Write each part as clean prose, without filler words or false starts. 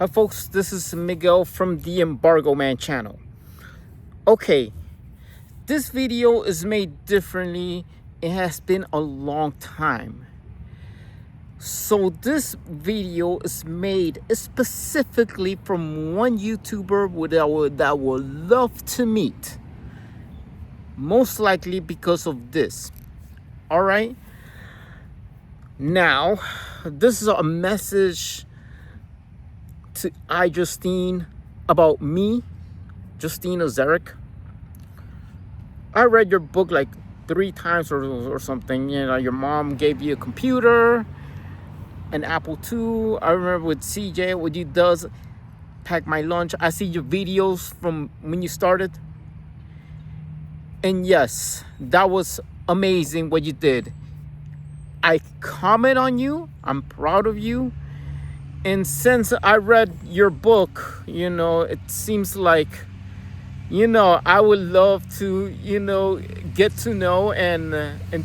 Hi folks, this is Miguel from the Embargo Man channel. Okay, this video is made differently. It has been a long time. So this video is made specifically from one YouTuber that I would love to meet. Most likely because of this. All right. Now, this is a message to iJustine about me, Justine Ezarik. I read your book like 3 times or something. You know, your mom gave you a computer, an Apple II. I remember with CJ, what you does, pack my lunch. I see your videos from when you started. And yes, that was amazing what you did. I comment on you. I'm proud of you. And since I read your book, you know, it seems like, you know, I would love to, you know, get to know and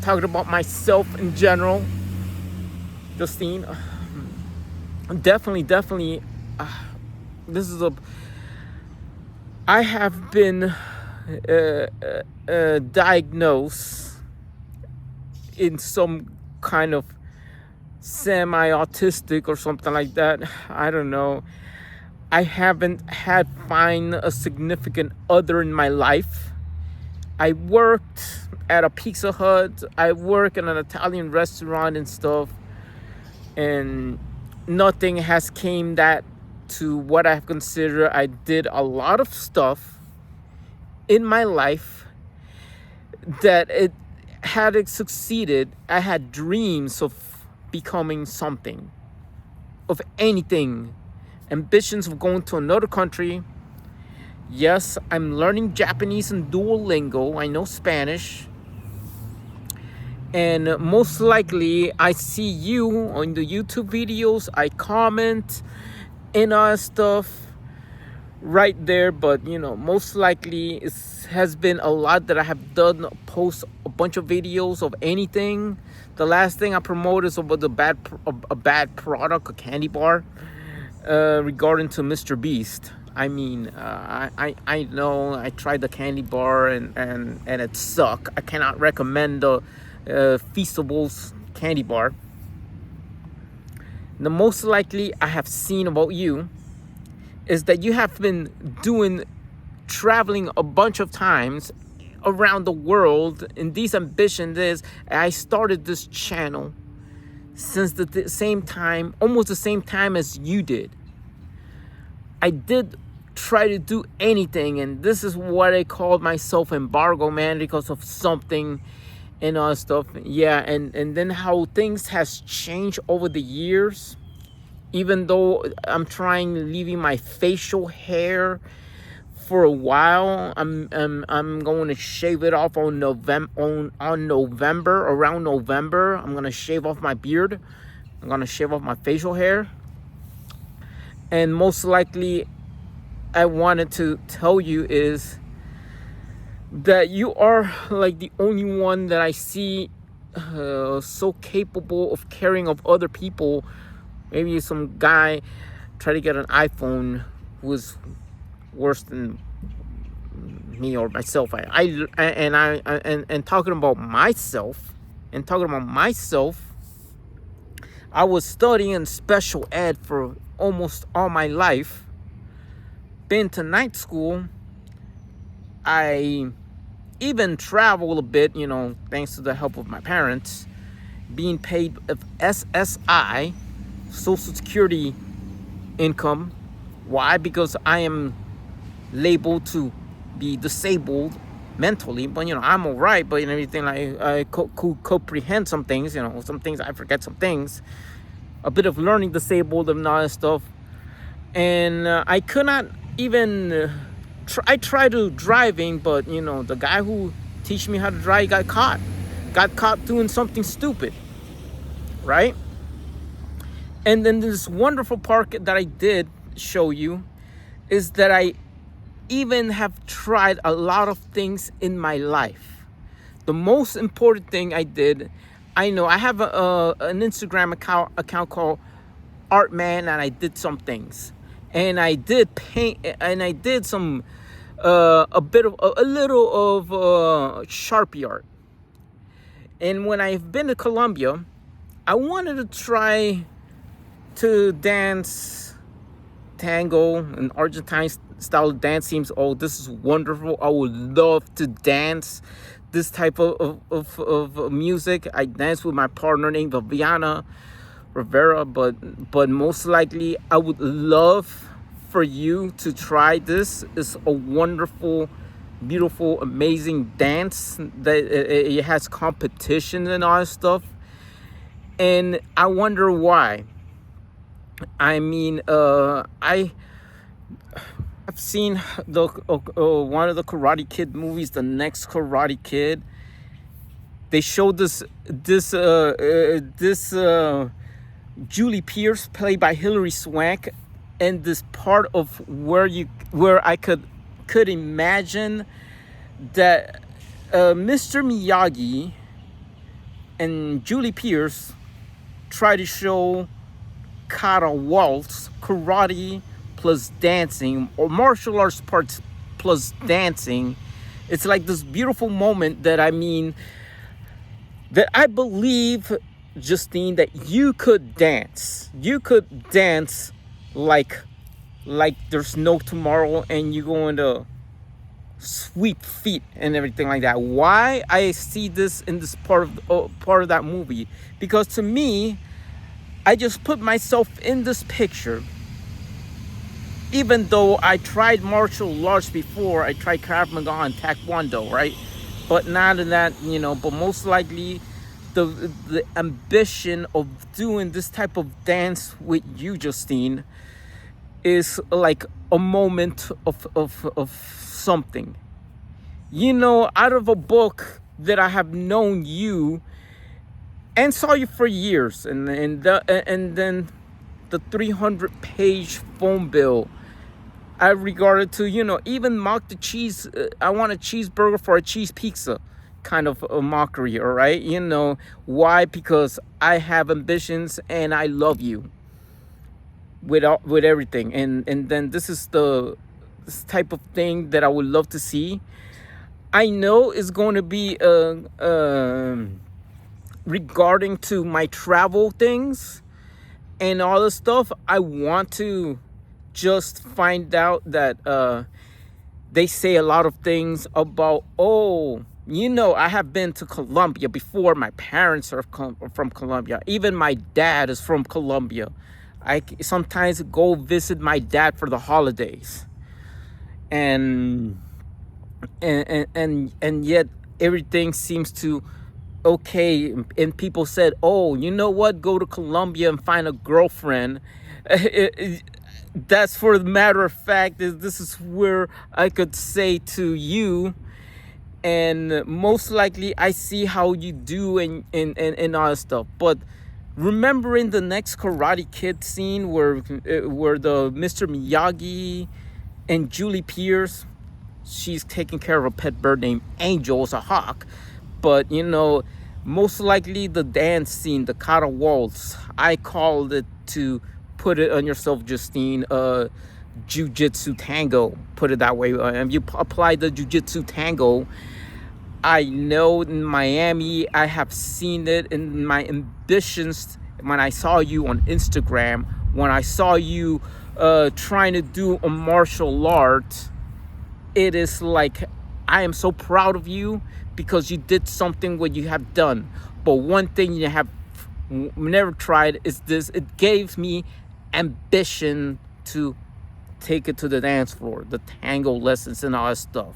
talk about myself in general. Justine, definitely, this is I have been diagnosed in some kind of semi-autistic or something like that. I don't know. I haven't find a significant other in my life. I worked at a Pizza Hut. I work in an Italian restaurant and stuff. And nothing has came that to what I consider. I did a lot of stuff in my life that had it succeeded, I had dreams of becoming something, of anything, ambitions of going to another country. Yes, I'm learning Japanese and Duolingo. I know Spanish. And most likely, I see you on the YouTube videos. I comment and stuff right there, but you know, most likely it has been a lot that I have done, post a bunch of videos of anything. The last thing I promoted is about a bad product, a candy bar, regarding to Mr. Beast. I mean, I know I tried the candy bar and it sucked. I cannot recommend the Feastables candy bar. The most likely I have seen about you is that you have been traveling a bunch of times around the world. And this ambition is, I started this channel since the same time, almost the same time as you did. I did try to do anything, and this is what I called myself Embargo Man because of something and all stuff. Yeah, and then how things has changed over the years. Even though I'm trying leaving my facial hair for a while, I'm going to shave it off on November. Around November, I'm gonna shave off my beard. I'm gonna shave off my facial hair. And most likely, I wanted to tell you is that you are like the only one that I see so capable of caring of other people. Maybe some guy try to get an iPhone who was worse than me or myself. And talking about myself, I was studying special ed for almost all my life. Been to night school. I even travel a bit, you know, thanks to the help of my parents, being paid of SSI, Social Security income. Why? Because I am labeled to be disabled mentally, but you know, I'm all right. But and everything, like I comprehend some things, you know, some things I forget, some things, a bit of learning disabled and all that stuff. And I could not even I tried to driving, but you know, the guy who teach me how to drive got caught doing something stupid, right? And then this wonderful part that I did show you is that I even have tried a lot of things in my life. The most important thing I did, I know I have an Instagram account called Artman, and I did some things. and I did paint, and I did some a little of Sharpie art. And when I've been to Colombia, I wanted to try to dance tango and Argentine style dance. Seems, oh, this is wonderful. I would love to dance this type of music. I dance with my partner named Viviana Rivera, but most likely I would love for you to try this. It's a wonderful, beautiful, amazing dance that it has competition and all that stuff. And I wonder why. I mean, I've seen the one of the Karate Kid movies, the next Karate Kid. They showed this Julie Pierce, played by Hilary Swank, and this part of where I could imagine that Mr. Miyagi and Julie Pierce try to show kata waltz, karate plus dancing, or martial arts parts plus dancing. It's like this beautiful moment that I believe, Justine, that you could dance. You could dance like there's no tomorrow, and you go into sweep feet and everything like that. Why I see this in this part of that movie? Because to me, I just put myself in this picture. Even though I tried martial arts before, I tried Krav Maga and Taekwondo, right? But not in that, but most likely the ambition of doing this type of dance with you, Justine, is like a moment of something. Out of a book that I have known you and saw you for years, and then the 300-page phone bill, I regarded to, even mock the cheese. I want a cheeseburger for a cheese pizza, kind of a mockery, all right? Why? Because I have ambitions and I love you with everything. And then this is this type of thing that I would love to see. I know it's going to be regarding to my travel things and all this stuff. I want to just find out that they say a lot of things about, I have been to Colombia before. My parents are from Colombia. Even my dad is from Colombia. I sometimes go visit my dad for the holidays. And yet everything seems to okay. And people said, oh, you know what? Go to Colombia and find a girlfriend. That's, for the matter of fact, this is where I could say to you, and most likely I see how you do and all that stuff. But remembering the next Karate Kid scene where the Mr. Miyagi and Julie Pierce, she's taking care of a pet bird named Angel, it's a hawk. But most likely the dance scene, the kata waltz, I called it, to put it on yourself, Justine, jiu-jitsu tango, put it that way. And you apply the jiu-jitsu tango. I know in Miami, I have seen it in my ambitions. When I saw you on Instagram, when I saw you trying to do a martial art, it is like, I am so proud of you, because you did something what you have done. But one thing you have never tried is this. It gave me ambition to take it to the dance floor, the tango lessons and all that stuff.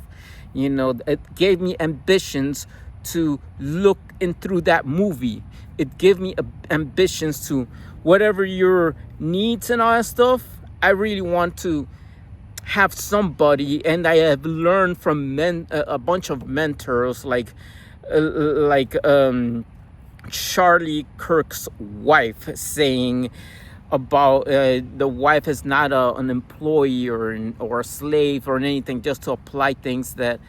It gave me ambitions to look in through that movie. It gave me ambitions to whatever your needs and all that stuff. I really want to have somebody, and I have learned from a bunch of mentors like Charlie Kirk's wife, saying about the wife is not an employee or a slave or anything, just to apply things that,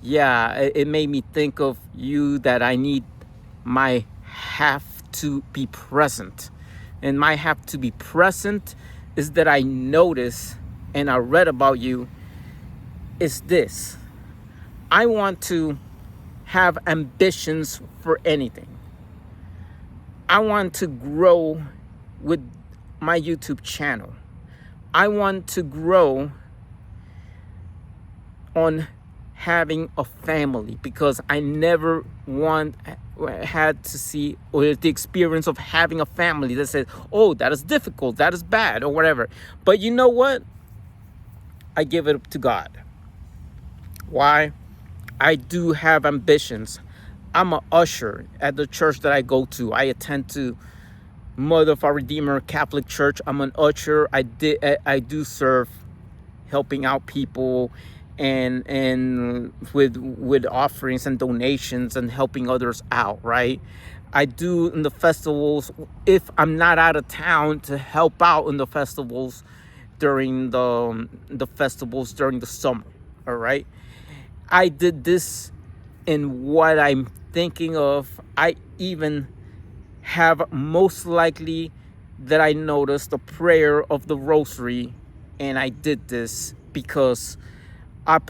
it made me think of you, that I need my have to be present. And my have to be present is that I noticed and I read about you is this. I want to have ambitions for anything. I want to grow with my YouTube channel. I want to grow on having a family, because I never had to see or the experience of having a family that says, oh, that is difficult, that is bad, or whatever. But you know what? I give it up to God. Why? I do have ambitions. I'm an usher at the church that I go to. I attend to Mother of Our Redeemer Catholic Church. I'm an usher. I do serve, helping out people and with offerings and donations and helping others out, right? I do in the festivals, if I'm not out of town, to help out in the festivals during the festivals during the summer. All right. I did this in what I'm thinking of. I even have most likely that I noticed the prayer of the rosary, and I did this because I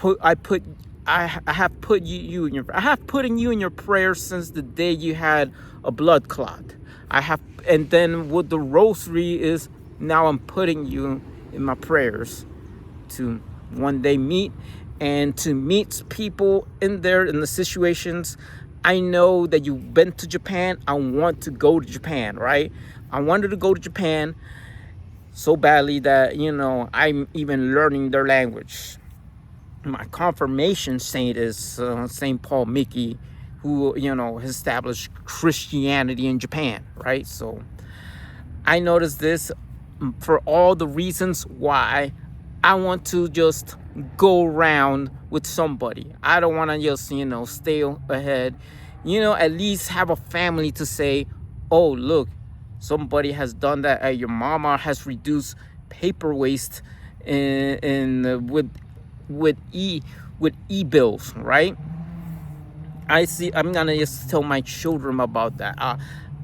have put you in your prayers since the day you had a blood clot. And then with the rosary is now I'm putting you in my prayers to one day meet people in the situations. I know that you've been to Japan. I want to go to Japan, right? I wanted to go to Japan so badly that, I'm even learning their language. My confirmation saint is St. Paul Mickey, who, established Christianity in Japan, right? So I noticed this for all the reasons why I want to just go around with somebody. I don't want to just, stay ahead, at least have a family to say, oh, look, somebody has done that. Your mama has reduced paper waste with e-bills, right? I'm gonna just tell my children about that.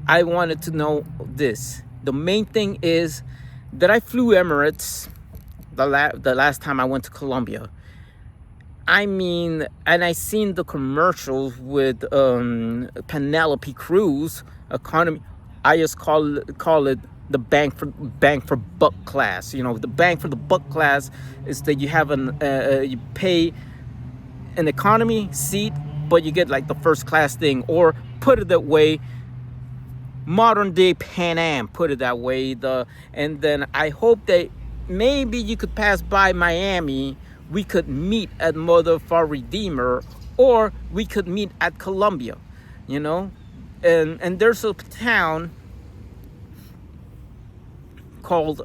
I wanted to know this. The main thing is that I flew Emirates the last time I went to Colombia. And I seen the commercials with Penelope Cruz economy. I just call it the bang for buck class. The bang for the buck class is that you have you pay an economy seat, but you get like the first class thing, or put it that way, modern day Pan Am, put it that way. And then I hope that maybe you could pass by Miami. We could meet at Mother of Our Redeemer, or we could meet at Colombia, and there's a town called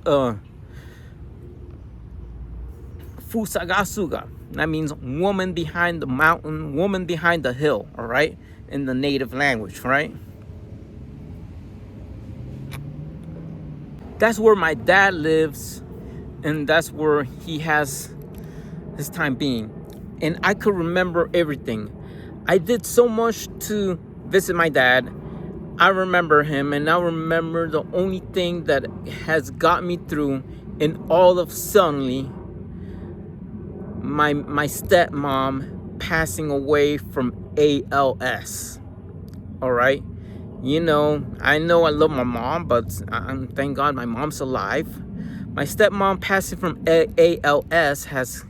Fusagasuga. That means woman behind the mountain, woman behind the hill, all right, in the native language, right? That's where my dad lives, and that's where he has his time being. And I could remember everything. I did so much to visit my dad. I remember him, and I remember the only thing that has got me through, and all of suddenly my stepmom passing away from ALS. All right. I know I love my mom, but thank God my mom's alive. My stepmom passing from ALS has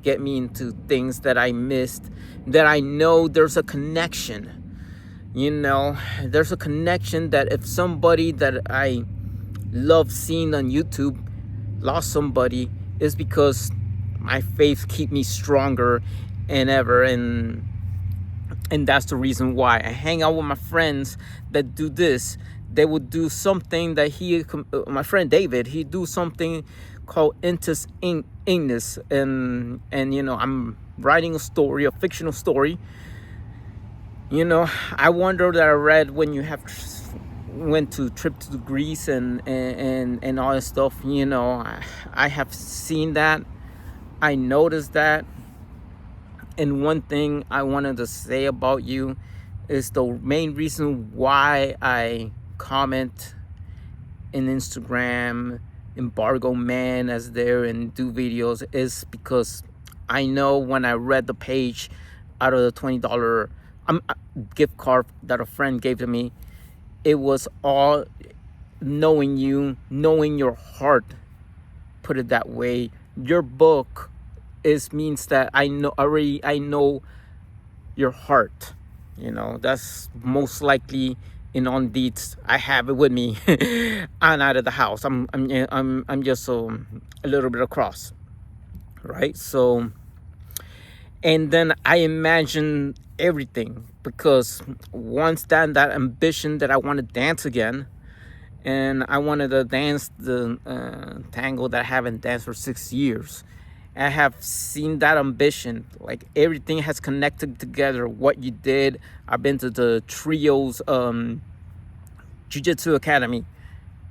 get me into things that I missed, that I know there's a connection. There's a connection that if somebody that I love seeing on YouTube lost somebody, is because my faith keep me stronger than ever, and that's the reason why I hang out with my friends that do this. They would do something that my friend David, he do something called Intus Ignis, and I'm writing a fictional story. I wonder that I read when you went to trip to Greece and all that stuff. I have seen that. I noticed that. And one thing I wanted to say about you is the main reason why I comment in Instagram embargo man as there and do videos is because I know when I read the page out of the $20 gift card that a friend gave to me, it was all knowing you, knowing your heart. Put it that way. Your book is means that I know your heart. That's most likely in on deeds. I have it with me and out of the house. I'm just a little bit across, right? So, and then I imagine everything, because once that ambition that I want to dance again, and I wanted to dance the tango that I haven't danced for 6 years. I have seen that ambition, like everything has connected together. What you did, I've been to the trios jiu-jitsu academy,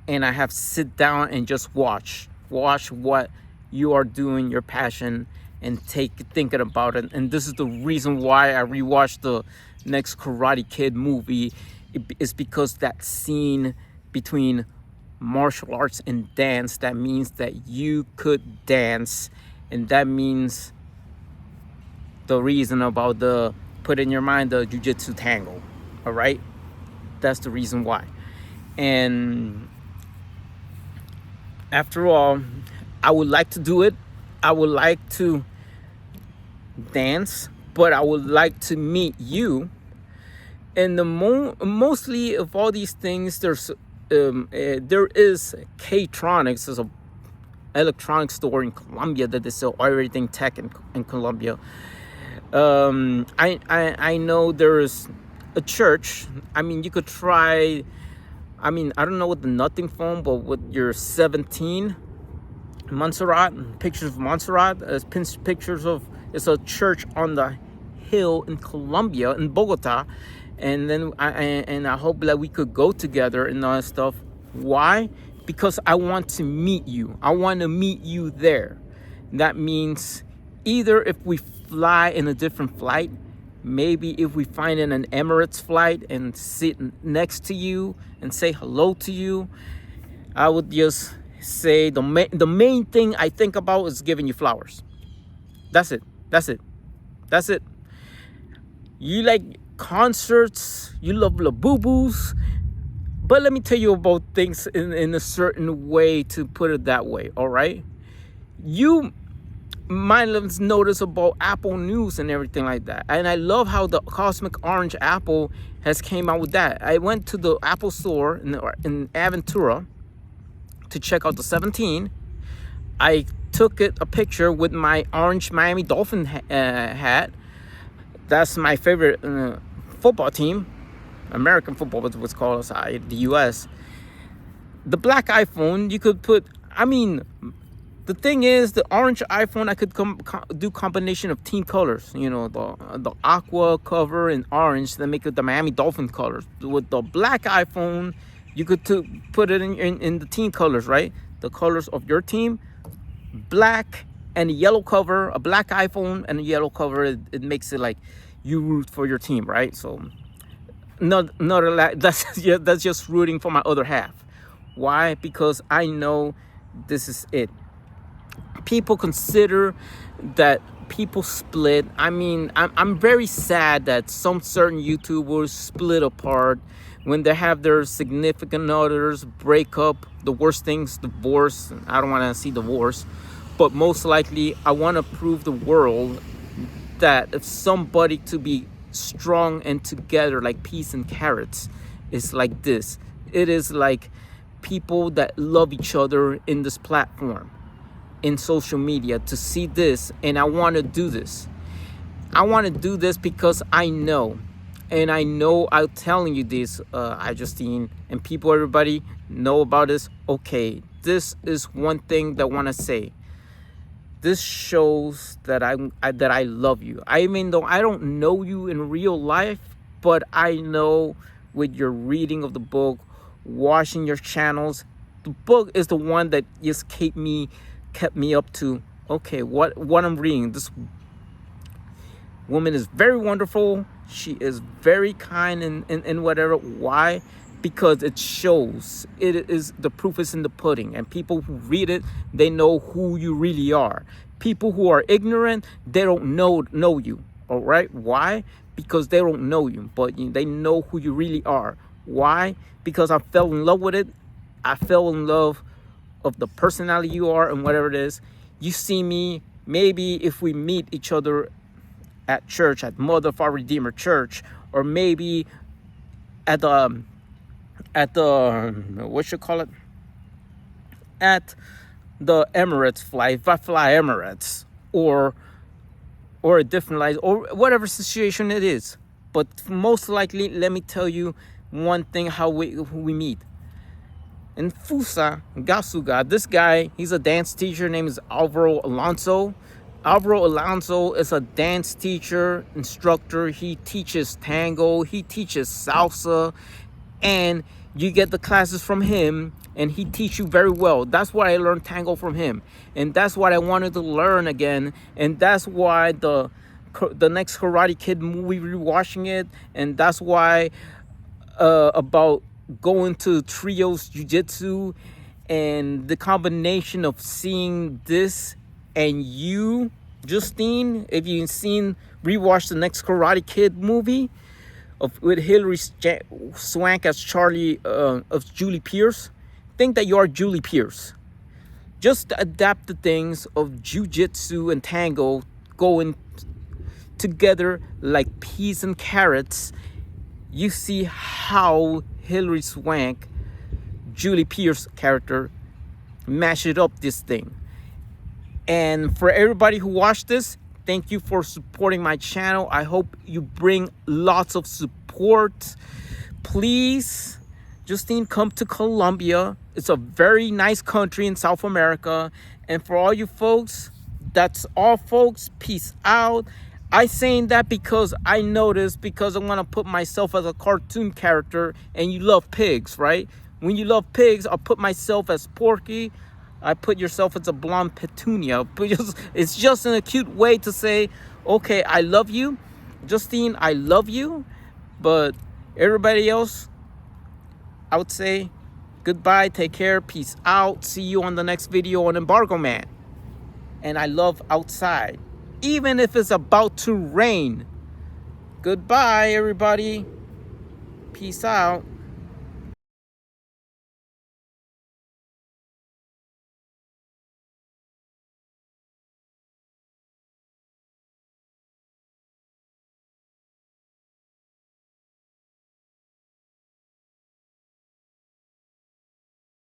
and I have sit down and just watch what you are doing, your passion, and thinking about it. And this is the reason why I rewatched the next Karate Kid movie. It's because that scene between martial arts and dance, that means that you could dance, and that means the reason about the put in your mind the jiu-jitsu tango. All right, that's the reason why. And after all, I would like to do it. I would like to dance, but I would like to meet you. And the mostly of all these things, there is K-Tronics. There's a electronic store in Colombia that they sell everything tech in Colombia. I know there's a church. I mean, you could try. I mean, I don't know what the nothing phone, but with your 17 Montserrat, pictures of Montserrat, pictures of, it's a church on the hill in Colombia, in Bogota. And then I hope that we could go together and all that stuff. Why? Because I want to meet you. I want to meet you there. That means either if we fly in a different flight, maybe if we find in an Emirates flight and sit next to you and say hello to you, I would just say the main thing I think about is giving you flowers. That's it. You like concerts, you love Labubu's, but let me tell you about things in a certain way, to put it that way. All right, you might have noticed about Apple News and everything like that, and I love how the Cosmic Orange Apple has came out with that. I went to the Apple store in Aventura to check out the 17. I took a picture with my orange Miami Dolphin hat. That's my favorite football team. American football was what's called aside, the US. The black iPhone, you could put, I mean, the thing is, the orange iPhone, I could do combination of team colors. The aqua cover and orange, that make it the Miami Dolphin colors. With the black iPhone, you could put it in the team colors, right? The colors of your team, black and a yellow cover, a black iPhone and a yellow cover. It makes it like you root for your team, right? So that's just rooting for my other half. Why? Because I know this is it. People consider that people split. I mean, I'm very sad that some certain YouTubers split apart when they have their significant others break up. The worst things, divorce. I don't want to see divorce, but most likely I want to prove the world that if somebody to be strong and together like peas and carrots, is like this. It is like people that love each other in this platform, in social media, to see this. And I want to do this. I want to do this because I know, and I know I'm telling you this, iJustine, and people, everybody know about this. Okay, this is one thing that I want to say. This shows that I love you. I mean, though I don't know you in real life, but I know with your reading of the book, watching your channels, the book is the one that just kept me up to, okay, what I'm reading. This woman is very wonderful. She is very kind and whatever. Why? because it shows. It is, the proof is in the pudding, and people who read it, they know who you really are. People who are ignorant, they don't know you. All right, why? Because they don't know you, but they know who you really are. Why? Because I fell in love with it. I fell in love of the personality you are and whatever it is. You see me, maybe if we meet each other at church, at Mother of Our Redeemer Church, or maybe at the what you call it, at the Emirates flight, if I fly Emirates, or a different life, or whatever situation it is. But most likely, let me tell you one thing, how we meet. In Fusa, Gasuga, this guy, he's a dance teacher, name is Alvaro Alonso. Alvaro Alonso is a dance teacher, instructor. He teaches tango, he teaches salsa, and you get the classes from him, and he teach you very well. That's why I learned tango from him, and that's what I wanted to learn again, and that's why the next Karate Kid movie, rewatching it, and that's why about going to trios jiu-jitsu, and the combination of seeing this and you, Justine, if you've seen, rewatch the next Karate Kid movie with Hilary Swank as Charlie, of Julie Pierce. Think that you are Julie Pierce. Just adapt the things of jiu-jitsu and tango going together like peas and carrots. You see how Hilary Swank, Julie Pierce character, mashed up this thing. And for everybody who watched this, thank you for supporting my channel. I hope you bring lots of support. Please, Justine, come to Colombia. It's a very nice country in South America. And for all you folks, that's all, folks. Peace out. I saying that because I noticed, because I want to put myself as a cartoon character, and you love pigs, right? When you love pigs, I'll put myself as Porky. I put yourself as a blonde petunia. It's just in a cute way to say, okay, I love you. Justine, I love you. But everybody else, I would say goodbye, take care, peace out. See you on the next video on Embargo Man. And I love outside, even if it's about to rain. Goodbye, everybody. Peace out.